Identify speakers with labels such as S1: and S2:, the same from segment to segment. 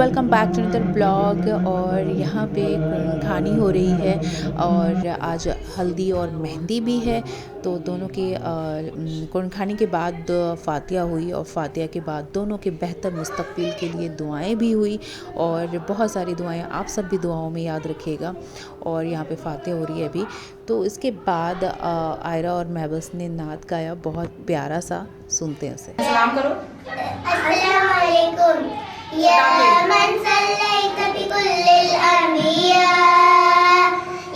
S1: Welcome back to another blog. और यहाँ पे खानी हो रही है और आज हल्दी और मेहंदी भी है। तो दोनों के खाने के बाद फातिया हुई और फातिया के बाद दोनों के बेहतर मुस्तकबिल के लिए दुआएं भी हुई और बहुत सारी दुआएं आप सब भी दुआओं में याद रखिएगा। और यहाँ पे फातिया हो रही है अभी। तो इसके बाद आयरा और महबस ने नात गाया, बहुत प्यारा सा, सुनते हैं उसे।
S2: सलाम करो।
S3: अस्सलाम वालेकुम या मन सल्लैत बिकुल्लिल अंबिया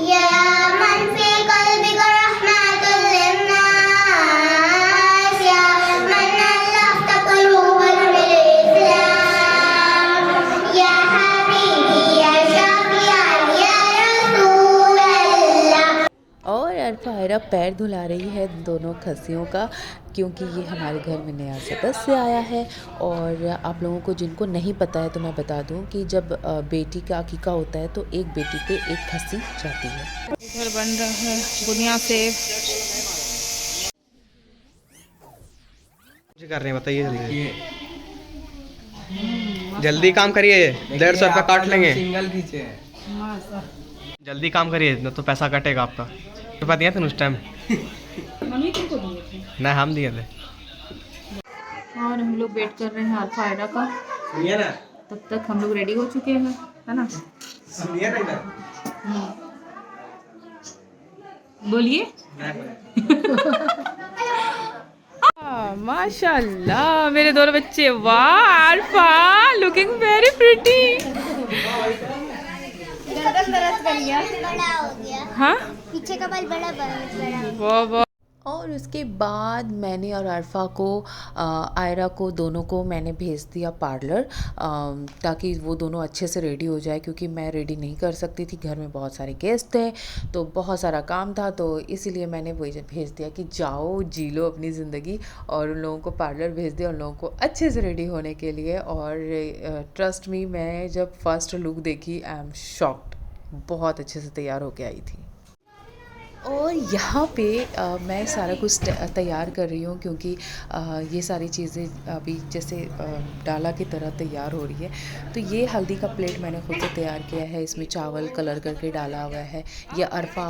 S3: या मन फी क़ल्बिका रहमतुल लिन्नास या मन अल्लफ़्त क़ुलूबना बिल इस्लाम या हबीबी या शफ़िया या रसूल अल्लाह।
S1: और अरफा आयरा पैर धुला रही है दोनों खस्सियों का, क्योंकि ये हमारे घर में नया सदस्य आया है। और आप लोगों को जिनको नहीं पता है तो मैं बता दूं कि जब बेटी का अकीका होता है तो एक बेटी पे एक खस्सी जाती है।
S2: घर बन रहा है बुनिया से।
S4: कर रहे हैं बताइए जल्दी जल्दी काम करिए, 150 रुपये काट लेंगे।
S5: सिंगल खींचे
S4: जल्दी काम करिए न तो पैसा कटेगा आपका। रुपया दिए थे उस टाइम?
S2: मम्मी तुमको दिए थे।
S4: नहीं, हम दिए थे।
S2: और हम लोग वेट कर रहे हैं अरफा आयरा का।
S4: सुनिए ना,
S2: तब तक हम लोग रेडी हो चुके हैं, है ना?
S4: सुनिए ना इधर।
S2: बोलिए। माशाल्लाह मेरे दोनों बच्चे, वाह अरफा लुकिंग वेरी प्रिटी।
S3: गर्दन दर्द कर गया, बड़ा हो गया,
S2: हाँ
S3: पीछे का बाल बड़ा
S2: वाह वाह।
S1: और उसके बाद मैंने और अरफा को आयरा को दोनों को मैंने भेज दिया पार्लर, ताकि वो दोनों अच्छे से रेडी हो जाए, क्योंकि मैं रेडी नहीं कर सकती थी, घर में बहुत सारे गेस्ट थे तो बहुत सारा काम था। तो इसीलिए मैंने वही भेज दिया कि जाओ जी लो अपनी ज़िंदगी, और उन लोगों को पार्लर भेज दिया, उन लोगों को अच्छे से रेडी होने के लिए। और ट्रस्ट मी, मैं जब फर्स्ट लुक देखी आई एम शॉक्ड, बहुत अच्छे से तैयार होके आई थी। और यहाँ पे मैं सारा कुछ तैयार कर रही हूँ, क्योंकि ये सारी चीज़ें अभी जैसे डाला की तरह तैयार हो रही है। तो ये हल्दी का प्लेट मैंने खुद से तैयार किया है, इसमें चावल कलर करके डाला हुआ है। ये अरफा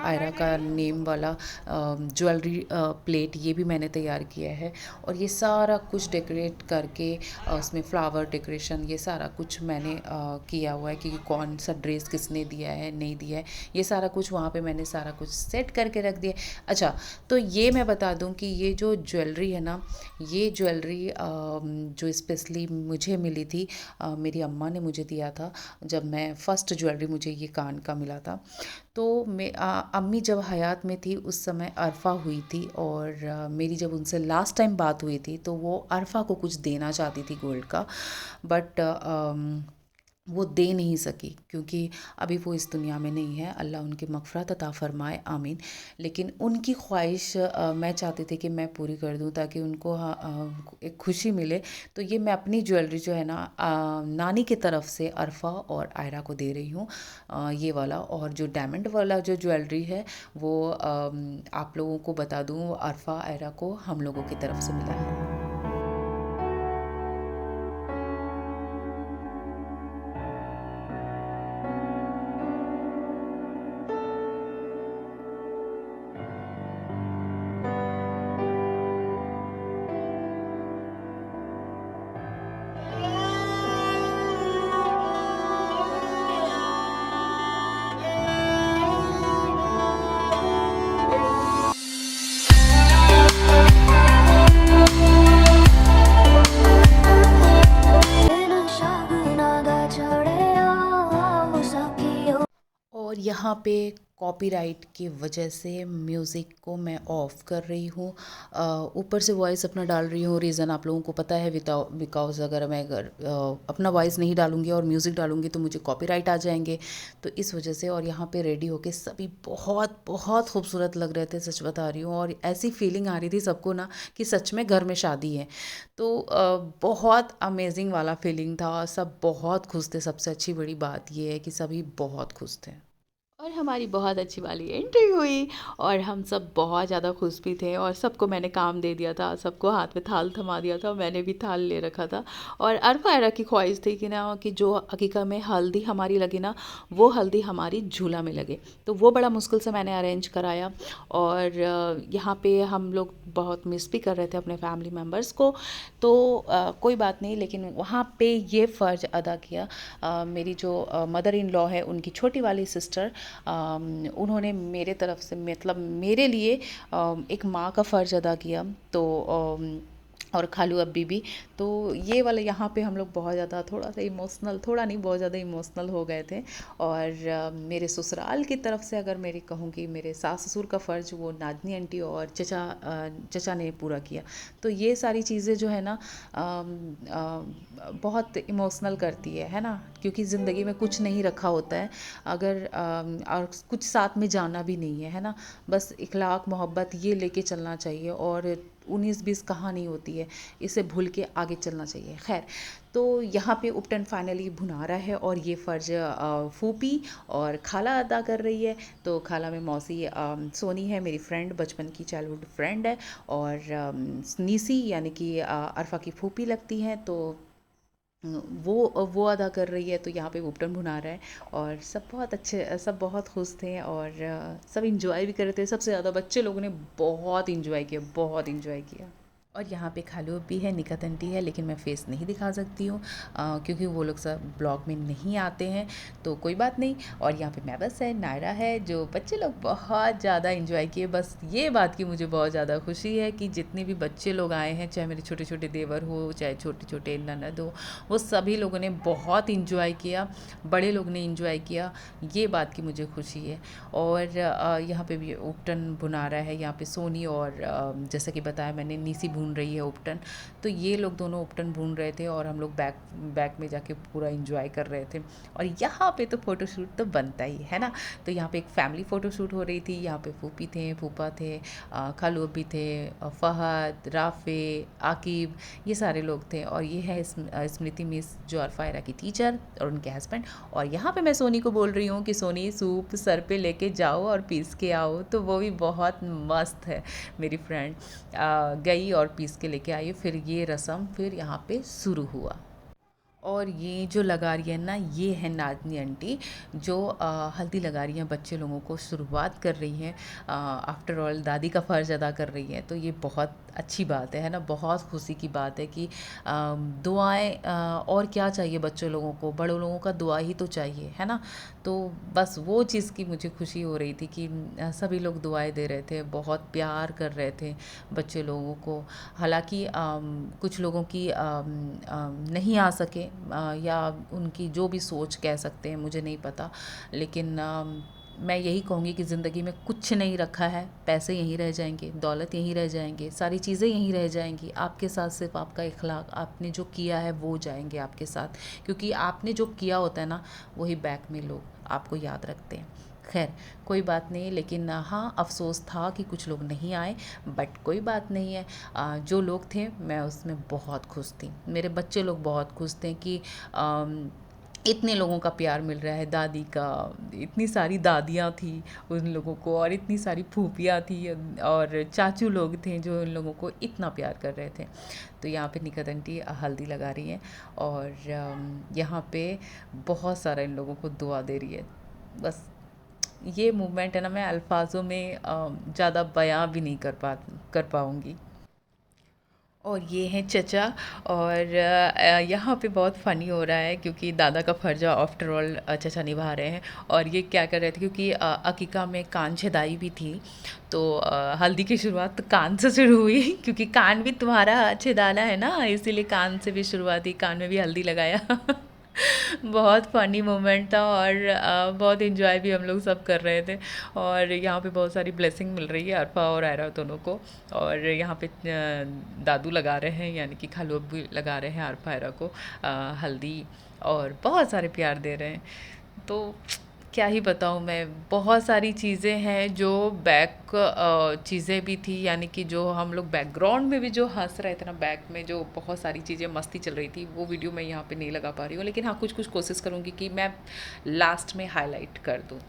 S1: आयरा का नेम वाला ज्वेलरी प्लेट, ये भी मैंने तैयार किया है। और ये सारा कुछ डेकोरेट करके उसमें फ्लावर डेकोरेशन, ये सारा कुछ मैंने किया हुआ है, कि कौन सा ड्रेस किसने दिया है नहीं दिया है, ये सारा कुछ वहाँ पे मैंने सारा कुछ सेट करके रख दिया। अच्छा, तो ये मैं बता दूं कि ये जो ज्वेलरी है ना, ये ज्वेलरी जो स्पेशली मुझे मिली थी, मेरी अम्मा ने मुझे दिया था जब मैं फर्स्ट ज्वेलरी मुझे ये कान का मिला था। तो मैं अम्मी जब हयात में थी उस समय अरफा हुई थी, और मेरी जब उनसे लास्ट टाइम बात हुई थी तो वो अरफा को कुछ देना चाहती थी गोल्ड का, बट वो दे नहीं सकी, क्योंकि अभी वो इस दुनिया में नहीं है। अल्लाह उनकी मग़फ़िरत अता फ़रमाए, आमीन। लेकिन उनकी ख्वाहिश मैं चाहती थी कि मैं पूरी कर दूं, ताकि उनको एक खुशी मिले। तो ये मैं अपनी ज्वेलरी जो है ना, नानी की तरफ से अरफा और आयरा को दे रही हूँ, ये वाला। और जो डायमंड वाला जो ज्वेलरी है वो आप लोगों को बता दूँ, अरफा आयरा को हम लोगों की तरफ से मिला है। और यहाँ पे कॉपीराइट की वजह से म्यूज़िक को मैं ऑफ़ कर रही हूँ, ऊपर से वॉइस अपना डाल रही हूँ। रीज़न आप लोगों को पता है, बिकॉज़ अगर मैं अपना वॉइस नहीं डालूँगी और म्यूज़िक डालूँगी तो मुझे कॉपीराइट आ जाएंगे, तो इस वजह से। और यहाँ पे रेडी होके सभी बहुत बहुत खूबसूरत लग रहे थे, सच बता रही हूँ। और ऐसी फीलिंग आ रही थी सबको ना कि सच में घर में शादी है। तो बहुत अमेजिंग वाला फीलिंग था, सब बहुत खुश थे। सबसे अच्छी बड़ी बात ये है कि सभी बहुत खुश थे। और हमारी बहुत अच्छी वाली एंट्री हुई और हम सब बहुत ज़्यादा खुश भी थे और सबको मैंने काम दे दिया था, सबको हाथ में थाल थमा दिया था, मैंने भी थाल ले रखा था। और अरफा आयरा की ख्वाहिश थी कि ना कि जो अकीका में हल्दी हमारी लगे ना, वो हल्दी हमारी झूला में लगे, तो वो बड़ा मुश्किल से मैंने अरेंज कराया। और यहाँ पे हम लोग बहुत मिस भी कर रहे थे अपने फैमिली मेम्बर्स को, तो कोई बात नहीं, लेकिन वहाँ पे ये फ़र्ज़ अदा किया। मेरी जो मदर इन लॉ है, उनकी छोटी वाली सिस्टर, उन्होंने मेरे तरफ से मतलब मेरे लिए एक माँ का फ़र्ज़ अदा किया। तो और खालू अब्बी भी, तो ये वाला यहाँ पे हम लोग बहुत ज़्यादा थोड़ा सा इमोशनल, थोड़ा नहीं बहुत ज़्यादा इमोशनल हो गए थे। और मेरे ससुराल की तरफ से अगर मेरी कहूँगी, मेरे सास ससुर का फ़र्ज़ वो नाजनी आंटी और चचा ने पूरा किया। तो ये सारी चीज़ें जो है ना बहुत इमोशनल करती है ना, क्योंकि ज़िंदगी में कुछ नहीं रखा होता है अगर और कुछ साथ में जाना भी नहीं है ना, बस इखलाक मोहब्बत ये लेके चलना चाहिए और 19-20 कहाँ नहीं होती है, इसे भूल के आगे चलना चाहिए। खैर, तो यहाँ पे उपटन फाइनली भुना रहा है और ये फ़र्ज़ फूफी और खाला अदा कर रही है। तो खाला में मौसी सोनी है, मेरी फ्रेंड, बचपन की चाइल्डहुड फ्रेंड है, और नीसी यानी कि अरफा की फूफी लगती हैं, तो वो अदा कर रही है। तो यहाँ पे उपटन भुना रहा है और सब बहुत अच्छे, सब बहुत खुश थे और सब इंजॉय भी कर रहे थे। सबसे ज़्यादा बच्चे लोगों ने बहुत इंजॉय किया, बहुत इंजॉय किया। और यहाँ पे खालू भी है, निकत आंटी है, लेकिन मैं फ़ेस नहीं दिखा सकती हूँ क्योंकि वो लोग सब ब्लॉग में नहीं आते हैं, तो कोई बात नहीं। और यहाँ पे मैं बस है, नायरा है, जो बच्चे लोग बहुत ज़्यादा इंजॉय किए। बस ये बात की मुझे बहुत ज़्यादा खुशी है कि जितने भी बच्चे लोग आए हैं, चाहे मेरे छोटे छोटे देवर हो, चाहे छोटे छोटे ननद हो, वो सभी लोगों ने बहुत इंजॉय किया, बड़े लोग ने इंजॉय किया, ये बात की मुझे खुशी है। और यहाँ पे भी उपटन भुना रहा है, यहाँ पे सोनी और जैसा कि बताया मैंने, नीसी भून रही है उपटन। तो ये लोग दोनों उपटन भून रहे थे और हम लोग बैक में जाके पूरा एंजॉय कर रहे थे। और यहाँ पे तो फ़ोटोशूट तो बनता ही है ना, तो यहाँ पे एक फैमिली फ़ोटोशूट हो रही थी। यहाँ पे फूफी थे, फूफा थे, खालू अब्बी थे, फ़हद, राफ़े, आकिब, ये सारे लोग थे। और ये है स्मृति मिस, जो अरफा आयरा की टीचर, और उनके हस्बैंड। और यहाँ पे मैं सोनी को बोल रही हूँ कि सोनी सूप सर पे लेके जाओ और पीस के आओ, तो वो भी बहुत मस्त है। मेरी फ्रेंड गई और पीस के लेके आई, फिर ये रस्म फिर यहाँ पे शुरू हुआ। और ये जो लगा रही है ना, ये है नाज़नी आंटी, जो हल्दी लगा रही हैं बच्चे लोगों को, शुरुआत कर रही हैं, आफ्टर ऑल दादी का फ़र्ज़ अदा कर रही हैं। तो ये बहुत अच्छी बात है ना, बहुत खुशी की बात है कि दुआएं, और क्या चाहिए बच्चों लोगों को, बड़ों लोगों का दुआ ही तो चाहिए, है ना। तो बस वो चीज़ की मुझे खुशी हो रही थी कि सभी लोग दुआएं दे रहे थे, बहुत प्यार कर रहे थे बच्चे लोगों को। हालांकि कुछ लोगों की नहीं आ सके, या उनकी जो भी सोच कह सकते हैं, मुझे नहीं पता, लेकिन मैं यही कहूँगी कि ज़िंदगी में कुछ नहीं रखा है, पैसे यहीं रह जाएंगे, दौलत यहीं रह जाएंगे, सारी चीज़ें यहीं रह जाएंगी, आपके साथ सिर्फ आपका इखलाक, आपने जो किया है वो जाएंगे आपके साथ, क्योंकि आपने जो किया होता है ना, वही बैक में लोग आपको याद रखते हैं। खैर, कोई बात नहीं, लेकिन हाँ, अफसोस था कि कुछ लोग नहीं आए, बट कोई बात नहीं है। जो लोग थे मैं उसमें बहुत खुश थी, मेरे बच्चे लोग बहुत खुश थे कि इतने लोगों का प्यार मिल रहा है, दादी का, इतनी सारी दादियाँ थी उन लोगों को, और इतनी सारी फूफियाँ थी और चाचू लोग थे जो उन लोगों को इतना प्यार कर रहे थे। तो यहाँ पे निकत आंटी हल्दी लगा रही हैं और यहाँ पे बहुत सारा इन लोगों को दुआ दे रही है। बस ये मूवमेंट है ना, मैं अल्फाजों में ज़्यादा बयां भी नहीं कर पाऊँगी। और ये हैं चचा, और यहाँ पे बहुत फ़नी हो रहा है क्योंकि दादा का फ़र्ज़ आफ्टर ऑल चचा निभा रहे हैं। और ये क्या कर रहे थे, क्योंकि अकीका में कान छेदाई भी थी, तो हल्दी की शुरुआत कान से शुरू हुई क्योंकि कान भी तुम्हारा छेदाना है ना, इसीलिए कान से भी शुरुआत हुई, कान में भी हल्दी लगाया। बहुत फ़नी मोमेंट था और बहुत इन्जॉय भी हम लोग सब कर रहे थे। और यहाँ पे बहुत सारी ब्लेसिंग मिल रही है अरफा और आयरा दोनों को। और यहाँ पे दादू लगा रहे हैं, यानी कि खालू अब्बू लगा रहे हैं अरफा आयरा को हल्दी, और बहुत सारे प्यार दे रहे हैं। तो क्या ही बताऊँ मैं, बहुत सारी चीज़ें हैं जो बैक चीज़ें भी थी, यानी कि जो हम लोग बैकग्राउंड में भी जो हंस रहे थे ना, बैक में जो बहुत सारी चीज़ें मस्ती चल रही थी, वो वीडियो मैं यहाँ पे नहीं लगा पा रही हूँ, लेकिन हाँ कुछ कुछ कोशिश करूँगी कि मैं लास्ट में हाईलाइट कर दूँ।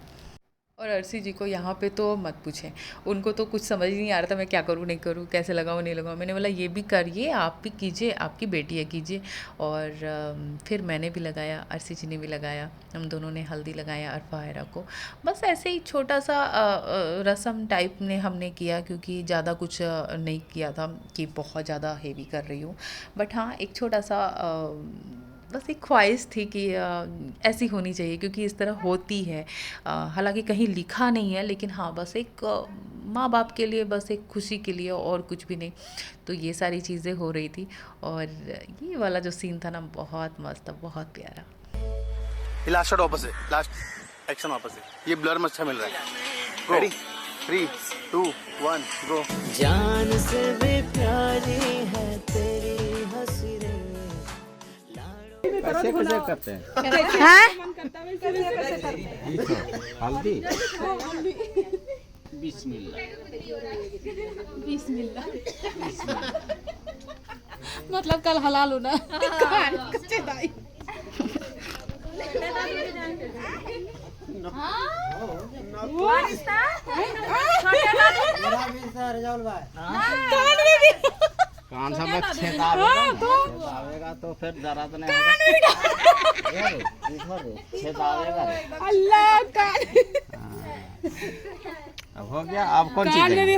S1: और अर्शी जी को यहाँ पे तो मत पूछें, उनको तो कुछ समझ ही नहीं आ रहा था मैं क्या करूँ नहीं करूँ, कैसे लगाऊँ नहीं लगाऊँ। मैंने बोला ये भी करिए, आप भी कीजिए, आपकी बेटी है कीजिए। और फिर मैंने भी लगाया, अर्शी जी ने भी लगाया, हम दोनों ने हल्दी लगाया अरफा आयरा को। बस ऐसे ही छोटा सा रस्म टाइप ने हमने किया, क्योंकि ज़्यादा कुछ नहीं किया था कि बहुत ज़्यादा हेवी कर रही हूँ। बट हाँ, एक छोटा सा बस एक ख्वाहिश थी कि ऐसी होनी चाहिए, क्योंकि इस तरह होती है। हालांकि कहीं लिखा नहीं है, लेकिन हाँ बस एक माँ बाप के लिए, बस एक खुशी के लिए, और कुछ भी नहीं। तो ये सारी चीज़ें हो रही थी, और ये वाला जो सीन था ना, बहुत मस्त था, बहुत प्यारा।
S5: लास्ट शॉट वापस है, लास्ट एक्शन वापस है। ये ब्लर में अच्छा मिल रहा है। रेडी 3 2 1 गो।
S6: जान से भी प्यारी है तेरी हंसी रे।
S7: कैसे कैसे करते हैं? हल्दी बिस्मिल्लाह।
S8: मतलब कल हलाल होना।
S7: कान सा मत छेदावेगा तो फिर जरा तो नहीं छेदावेगा।
S8: अल्लाह का
S7: अब हो गया, अब कौन चीज है?